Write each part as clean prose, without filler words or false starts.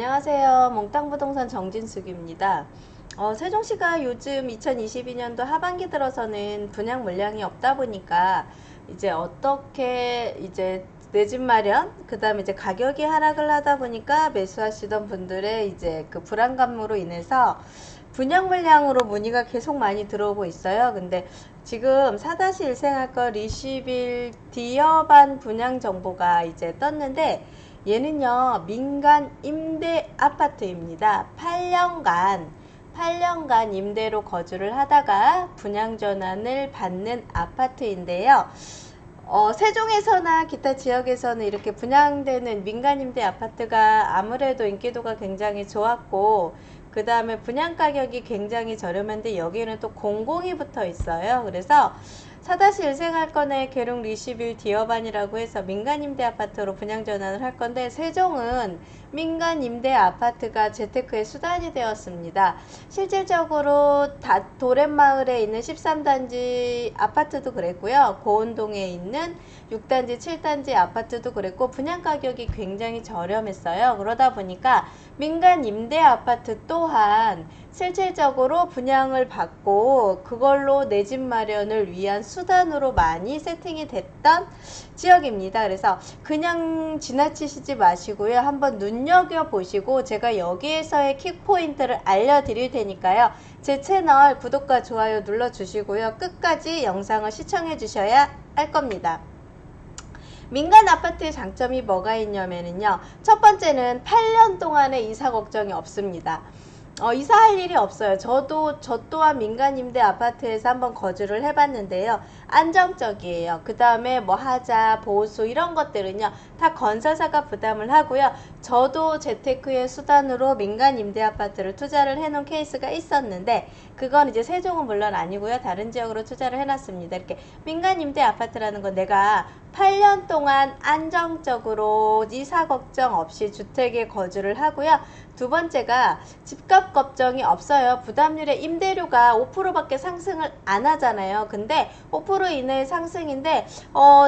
안녕하세요. 몽땅부동산 정진숙입니다. 세종시가 요즘 2022년도 하반기 들어서는 분양 물량이 없다 보니까 이제 어떻게 이제 내 집 마련, 그 다음에 이제 가격이 하락을 하다 보니까 매수하시던 분들의 이제 그 불안감으로 인해서 분양 물량으로 문의가 계속 많이 들어오고 있어요. 근데 지금 4-1 생활권 리시빌 디어반 분양 정보가 이제 떴는데 얘는요 민간 임대 아파트입니다. 8년간 임대로 거주를 하다가 분양 전환을 받는 아파트인데요. 세종에서나 기타 지역에서는 이렇게 분양되는 민간 임대 아파트가 아무래도 인기도가 굉장히 좋았고, 그 다음에 분양 가격이 굉장히 저렴한데 여기는 또 공공이 붙어 있어요. 그래서 4-1 생활권의 계룡 리시빌 디어반이라고 해서 민간 임대 아파트로 분양 전환을 할 건데, 세종은 민간 임대 아파트가 재테크의 수단이 되었습니다. 실질적으로 도렛마을에 있는 13단지 아파트도 그랬고요. 고운동에 있는 6단지, 7단지 아파트도 그랬고 분양 가격이 굉장히 저렴했어요. 그러다 보니까 민간 임대 아파트 또한 실질적으로 분양을 받고 그걸로 내 집 마련을 위한 수단으로 많이 세팅이 됐던 지역입니다. 그래서 그냥 지나치시지 마시고요. 한번 눈여겨보시고 제가 여기에서의 킥포인트를 알려드릴 테니까요. 제 채널 구독과 좋아요 눌러주시고요. 끝까지 영상을 시청해 주셔야 할 겁니다. 민간 아파트의 장점이 뭐가 있냐면요. 첫 번째는 8년 동안의 이사 걱정이 없습니다. 이사할 일이 없어요. 저 또한 민간 임대 아파트에서 한번 거주를 해봤는데요. 안정적이에요. 그 다음에 뭐 하자, 보수 이런 것들은요. 다 건설사가 부담을 하고요. 저도 재테크의 수단으로 민간 임대 아파트를 투자를 해놓은 케이스가 있었는데, 그건 이제 세종은 물론 아니고요. 다른 지역으로 투자를 해놨습니다. 이렇게 민간 임대 아파트라는 건 내가 8년 동안 안정적으로 이사 걱정 없이 주택에 거주를 하고요. 두 번째가 집값 걱정이 없어요. 부담률의 임대료가 5%밖에 상승을 안 하잖아요. 근데 5% 이내의 상승인데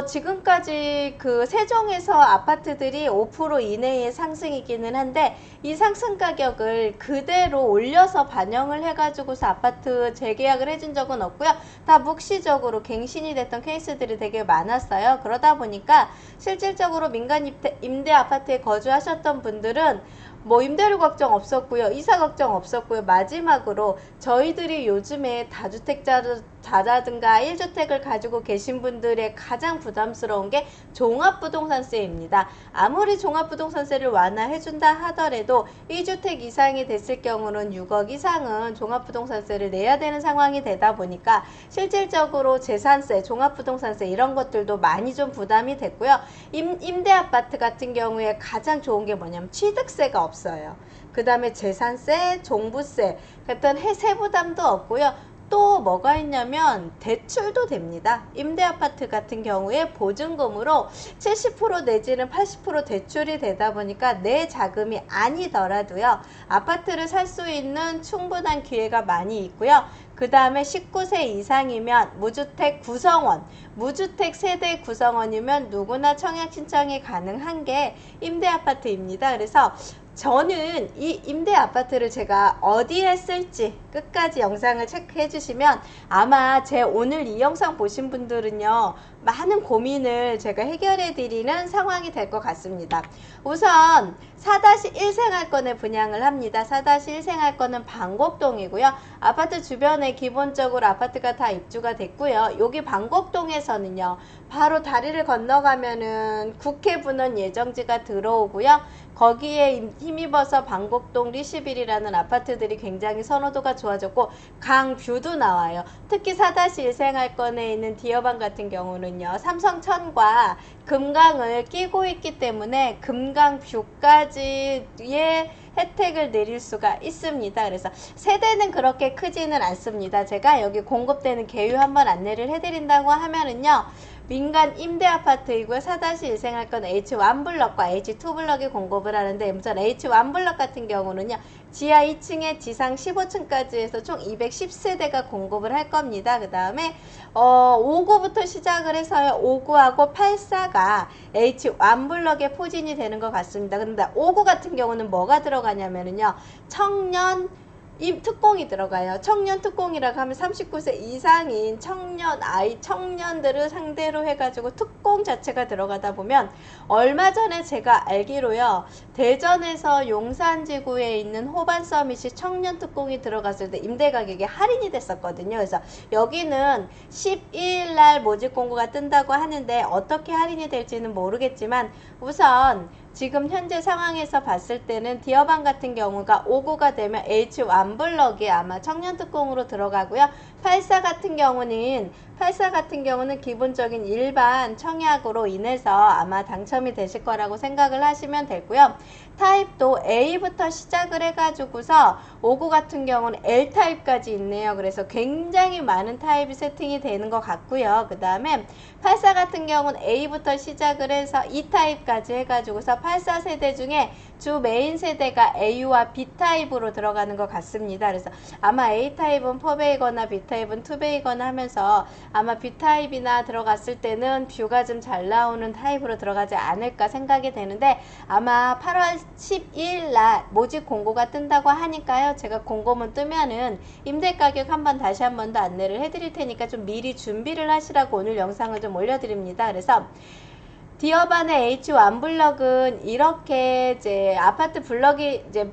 지금까지 그 세종에서 아파트들이 5% 이내의 상승이기는 한데 이 상승 가격을 그대로 올려서 반영을 해가지고서 아파트 재계약을 해준 적은 없고요. 다 묵시적으로 갱신이 됐던 케이스들이 되게 많았어요. 그러다 보니까 실질적으로 민간 임대 아파트에 거주하셨던 분들은 뭐 임대료 걱정 없었고요. 이사 걱정 없었고요. 마지막으로 저희들이 요즘에 다주택자라든가 1주택을 가지고 계신 분들의 가장 부담스러운 게 종합부동산세입니다. 아무리 종합부동산세를 완화해준다 하더라도 2주택 이상이 됐을 경우는 6억 이상은 종합부동산세를 내야 되는 상황이 되다 보니까 실질적으로 재산세, 종합부동산세 이런 것들도 많이 좀 부담이 됐고요. 임대아파트 같은 경우에 가장 좋은 게 뭐냐면 취득세가 없어요. 그 다음에 재산세, 종부세 같은 세부담도 없고요. 또 뭐가 있냐면 대출도 됩니다. 임대아파트 같은 경우에 보증금으로 70% 내지는 80% 대출이 되다 보니까 내 자금이 아니더라도요. 아파트를 살 수 있는 충분한 기회가 많이 있고요. 그 다음에 19세 이상이면 무주택 구성원, 무주택 세대 구성원이면 누구나 청약 신청이 가능한 게 임대아파트입니다. 그래서 저는 이 임대 아파트를 제가 어디에 쓸지 끝까지 영상을 체크해 주시면 아마 제 오늘 이 영상 보신 분들은요 많은 고민을 제가 해결해 드리는 상황이 될 것 같습니다. 우선 4-1 생활권을 분양을 합니다. 4-1 생활권은 방곡동이고요. 아파트 주변에 기본적으로 아파트가 다 입주가 됐고요. 여기 방곡동에서는요 바로 다리를 건너가면은 국회 분원 예정지가 들어오고요. 거기에 힘입어서 방곡동 리시빌이라는 아파트들이 굉장히 선호도가 좋아졌고 강뷰도 나와요. 특히 4-1 생활권에 있는 디어반 같은 경우는요. 삼성천과 금강을 끼고 있기 때문에 금강뷰까지의 혜택을 내릴 수가 있습니다. 그래서 세대는 그렇게 크지는 않습니다. 제가 여기 공급되는 계유 한번 안내를 해드린다고 하면은요. 민간 임대 아파트이고요. 4-1 생활권 H1블럭과 H2블럭이 공급을 하는데 우선 H1블럭 같은 경우는요. 지하 2층에 지상 15층까지 해서 총 210세대가 공급을 할 겁니다. 그 다음에 5구부터 시작을 해서요. 5구하고 8사가 H1블럭에 포진이 되는 것 같습니다. 근데 5구 같은 경우는 뭐가 들어가냐면요. 청년 특공이 들어가요. 청년 특공이라고 하면 39세 이상인 청년들을 상대로 해가지고 특공 자체가 들어가다 보면 얼마 전에 제가 알기로요. 대전에서 용산지구에 있는 호반 서밋이 청년 특공이 들어갔을 때 임대 가격이 할인이 됐었거든요. 그래서 여기는 12일 날 모집 공고가 뜬다고 하는데 어떻게 할인이 될지는 모르겠지만 우선 지금 현재 상황에서 봤을 때는 디어반 같은 경우가 5구가 되면 H1블럭이 아마 청년특공으로 들어가고요. 84 같은 경우는 기본적인 일반 청약으로 인해서 아마 당첨이 되실 거라고 생각을 하시면 되고요. 타입도 A부터 시작을 해가지고서 5구 같은 경우는 L타입까지 있네요. 그래서 굉장히 많은 타입이 세팅이 되는 것 같고요. 그 다음에 84 같은 경우는 A부터 시작을 해서 E타입까지 해가지고서 84 세대 중에 주 메인 세대가 A와 B타입으로 들어가는 것 같습니다. 그래서 아마 A타입은 4베이거나 B타입은 2베이거나 하면서 아마 B타입이나 들어갔을 때는 뷰가 좀 잘 나오는 타입으로 들어가지 않을까 생각이 되는데 아마 8월 12일 날 모집 공고가 뜬다고 하니까요. 제가 공고문 뜨면은 임대 가격 다시 한 번 더 안내를 해드릴 테니까 좀 미리 준비를 하시라고 오늘 영상을 좀 올려드립니다. 그래서 디어반의 H1블럭은 이렇게 이제 아파트 블럭이 이제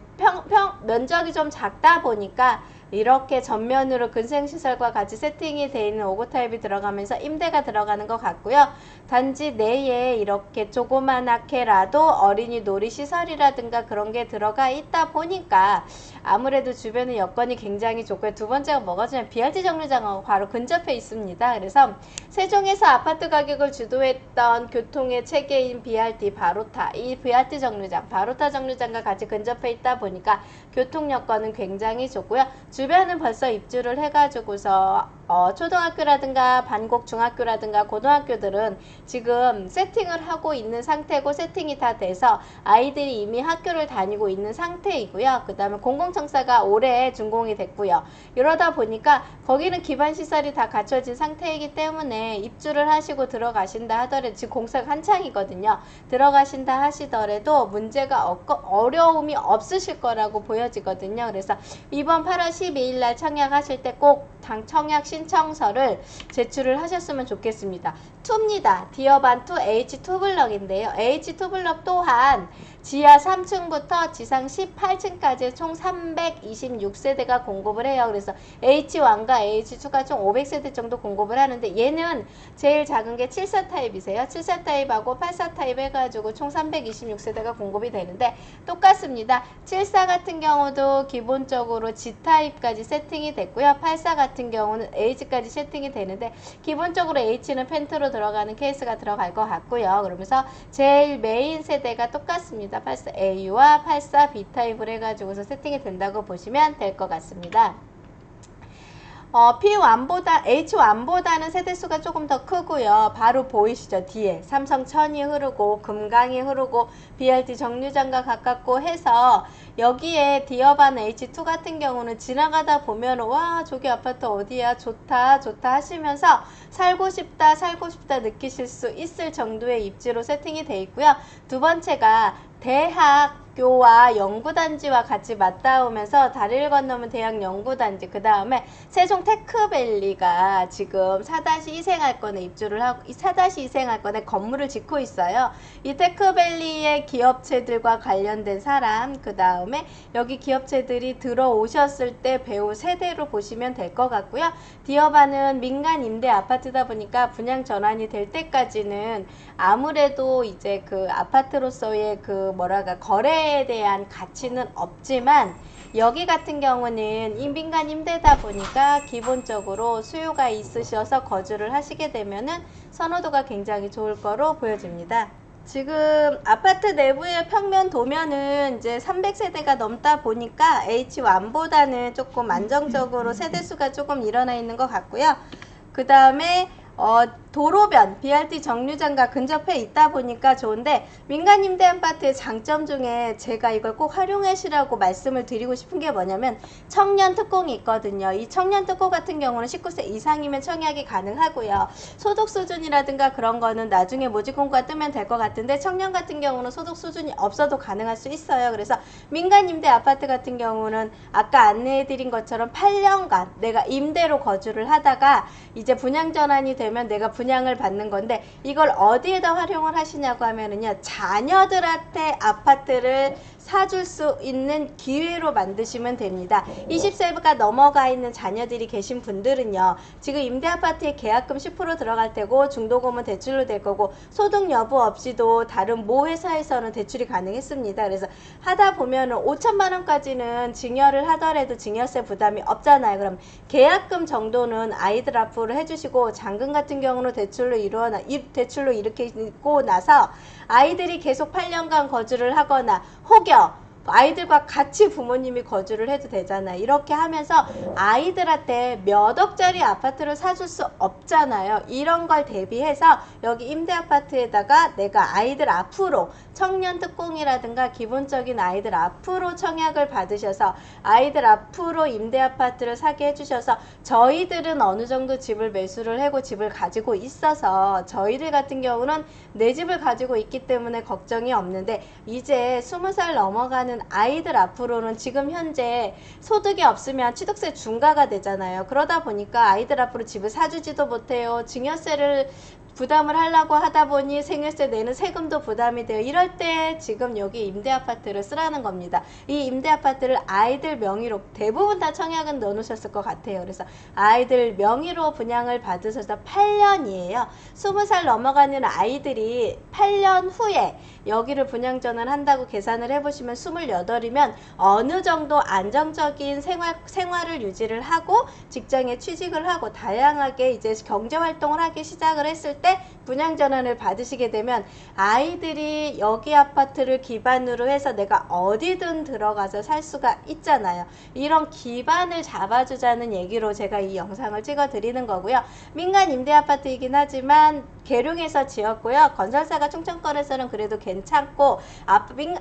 면적이 좀 작다 보니까 이렇게 전면으로 근생시설과 같이 세팅이 되어 있는 5구 타입이 들어가면서 임대가 들어가는 것 같고요. 단지 내에 이렇게 조그만하게라도 어린이 놀이시설이라든가 그런 게 들어가 있다 보니까 아무래도 주변의 여건이 굉장히 좋고요. 두 번째가 뭐가냐면 BRT 정류장하고 바로 근접해 있습니다. 그래서 세종에서 아파트 가격을 주도했던 교통의 체계인 BRT 바로타, 이 BRT 정류장, 바로타 정류장과 같이 근접해 있다 보니까 교통 여건은 굉장히 좋고요. 주변은 벌써 입주를 해가지고서 초등학교라든가 반곡 중학교라든가 고등학교들은 지금 세팅을 하고 있는 상태고 세팅이 다 돼서 아이들이 이미 학교를 다니고 있는 상태이고요. 그 다음에 공공청사가 올해 준공이 됐고요. 이러다 보니까 거기는 기반시설이 다 갖춰진 상태이기 때문에 입주를 하시고 들어가신다 하더라도 지금 공사가 한창이거든요. 들어가신다 하시더라도 문제가 어려움이 없으실 거라고 보여지거든요. 그래서 이번 8월 12일 날 청약하실 때 꼭 청약 신청서를 제출을 하셨으면 좋겠습니다. 2입니다. 디어반 2 H2블럭인데요. H2블럭 또한 지하 3층부터 지상 18층까지 총 326세대가 공급을 해요. 그래서 H1과 H2가 총 500세대 정도 공급을 하는데 얘는 제일 작은 게 74 타입이세요. 74 타입하고 84 타입 해가지고 총 326세대가 공급이 되는데 똑같습니다. 74 같은 경우도 기본적으로 G타입까지 세팅이 됐고요. 84 같은 경우는 H까지 세팅이 되는데 기본적으로 H는 펜트로 들어가는 케이스가 들어갈 것 같고요. 그러면서 제일 메인 세대가 똑같습니다. 84A와 84B 타입을 해가지고서 세팅이 된다고 보시면 될 것 같습니다. H1보다는 세대수가 조금 더 크고요. 바로 보이시죠? 뒤에 삼성천이 흐르고 금강이 흐르고 BRT 정류장과 가깝고 해서 여기에 디어반 H2 같은 경우는 지나가다 보면 와 저기 아파트 어디야 좋다 하시면서 살고 싶다 느끼실 수 있을 정도의 입지로 세팅이 되어 있고요. 두 번째가 대학교와 연구단지와 같이 맞닿으면서 다리를 건너면 대학 연구단지, 그 다음에 세종 테크밸리가 지금 4-2 생활권에 입주를 하고 4-2 생활권에 건물을 짓고 있어요. 이 테크밸리의 기업체들과 관련된 사람, 그 다음에 여기 기업체들이 들어오셨을 때 배우 세대로 보시면 될 것 같고요. 디어반은 민간 임대 아파트다 보니까 분양 전환이 될 때까지는 아무래도 이제 그 아파트로서의 그 거래에 대한 가치는 없지만 여기 같은 경우는 민간 임대다 보니까 기본적으로 수요가 있으셔서 거주를 하시게 되면은 선호도가 굉장히 좋을 거로 보여집니다. 지금 아파트 내부의 평면 도면은 이제 300세대가 넘다 보니까 H1보다는 조금 안정적으로 세대수가 조금 일어나 있는 것 같고요. 그 다음에 도로변, BRT 정류장과 근접해 있다 보니까 좋은데, 민간 임대 아파트의 장점 중에 제가 이걸 꼭 활용하시라고 말씀을 드리고 싶은 게 뭐냐면 청년 특공이 있거든요. 이 청년 특공 같은 경우는 19세 이상이면 청약이 가능하고요. 소득 수준이라든가 그런 거는 나중에 모집 공고가 뜨면 될 것 같은데, 청년 같은 경우는 소득 수준이 없어도 가능할 수 있어요. 그래서 민간 임대 아파트 같은 경우는 아까 안내해 드린 것처럼 8년간 내가 임대로 거주를 하다가 이제 분양 전환이 되면 내가 분양을 받는 건데, 이걸 어디에다 활용을 하시냐고 하면은요, 자녀들한테 아파트를 사줄 수 있는 기회로 만드시면 됩니다. 20세가 넘어가 있는 자녀들이 계신 분들은요, 지금 임대 아파트에 계약금 10% 들어갈 테고 중도금은 대출로 될 거고 소득 여부 없이도 다른 모 회사에서는 대출이 가능했습니다. 그래서 하다 보면은 5천만 원까지는 증여를 하더라도 증여세 부담이 없잖아요. 그럼 계약금 정도는 아이들 앞으로 해주시고, 잔금 같은 경우는 대출로 일으키고 나서 아이들이 계속 8년간 거주를 하거나 혹여 아이들과 같이 부모님이 거주를 해도 되잖아요. 이렇게 하면서 아이들한테 몇 억짜리 아파트를 사줄 수 없잖아요. 이런 걸 대비해서 여기 임대 아파트에다가 내가 아이들 앞으로 청년 특공이라든가 기본적인 아이들 앞으로 청약을 받으셔서 아이들 앞으로 임대 아파트를 사게 해주셔서, 저희들은 어느 정도 집을 매수를 하고 집을 가지고 있어서 저희들 같은 경우는 내 집을 가지고 있기 때문에 걱정이 없는데, 이제 20살 넘어가는 아이들 앞으로는 지금 현재 소득이 없으면 취득세 중과가 되잖아요. 그러다 보니까 아이들 앞으로 집을 사주지도 못해요. 증여세를 부담을 하려고 하다 보니 생활세 내는 세금도 부담이 돼요. 이럴 때 지금 여기 임대 아파트를 쓰라는 겁니다. 이 임대 아파트를 아이들 명의로, 대부분 다 청약은 넣어놓으셨을 것 같아요. 그래서 아이들 명의로 분양을 받으셔서 8년이에요. 20살 넘어가는 아이들이 8년 후에 여기를 분양 전환한다고 계산을 해보시면 28이면 어느 정도 안정적인 생활을 유지를 하고 직장에 취직을 하고 다양하게 이제 경제활동을 하기 시작을 했을 때 분양 전환을 받으시게 되면 아이들이 여기 아파트를 기반으로 해서 내가 어디든 들어가서 살 수가 있잖아요. 이런 기반을 잡아주자는 얘기로 제가 이 영상을 찍어 드리는 거고요. 민간 임대 아파트이긴 하지만 계룡에서 지었고요. 건설사가 충청권에서는 그래도 괜찮고,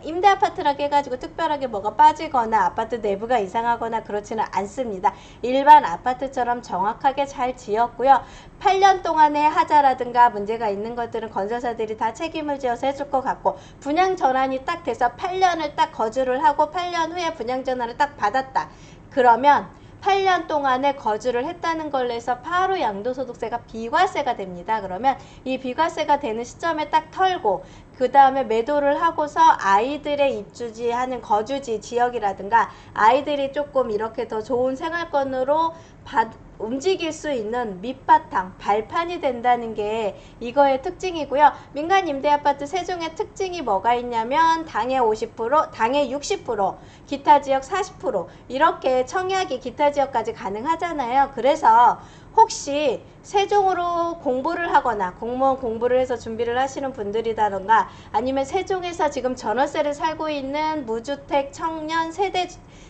임대 아파트라고 해가지고 특별하게 뭐가 빠지거나 아파트 내부가 이상하거나 그렇지는 않습니다. 일반 아파트처럼 정확하게 잘 지었고요. 8년 동안의 하자라든가 문제가 있는 것들은 건설사들이 다 책임을 지어서 해줄 것 같고, 분양 전환이 딱 돼서 8년을 딱 거주를 하고 8년 후에 분양 전환을 딱 받았다. 그러면 8년 동안에 거주를 했다는 걸로 해서 바로 양도소득세가 비과세가 됩니다. 그러면 이 비과세가 되는 시점에 딱 털고, 그 다음에 매도를 하고서 아이들의 입주지 하는 거주지 지역이라든가 아이들이 조금 이렇게 더 좋은 생활권으로 움직일 수 있는 밑바탕, 발판이 된다는 게 이거의 특징이고요. 민간 임대아파트 세종의 특징이 뭐가 있냐면 당해 50%, 당해 60%, 기타 지역 40% 이렇게 청약이 기타 지역까지 가능하잖아요. 그래서 혹시 세종으로 공부를 하거나 공무원 공부를 해서 준비를 하시는 분들이라던가 아니면 세종에서 지금 전월세를 살고 있는 무주택 청년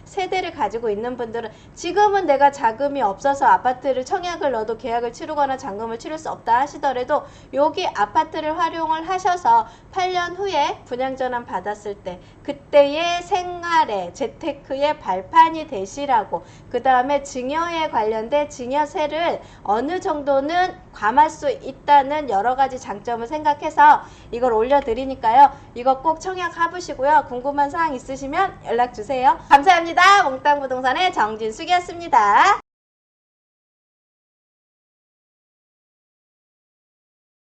세대를 가지고 있는 분들은 지금은 내가 자금이 없어서 아파트를 청약을 넣어도 계약을 치르거나 잔금을 치를 수 없다 하시더라도 여기 아파트를 활용을 하셔서 8년 후에 분양전환 받았을 때 그때의 생활에 재테크의 발판이 되시라고, 그 다음에 증여에 관련된 증여세를 어느 정도는 감할 수 있다는 여러 가지 장점을 생각해서 이걸 올려드리니까요. 이거 꼭 청약 해보시고요. 궁금한 사항 있으시면 연락 주세요. 감사합니다. 몽땅부동산의 정진숙이었습니다.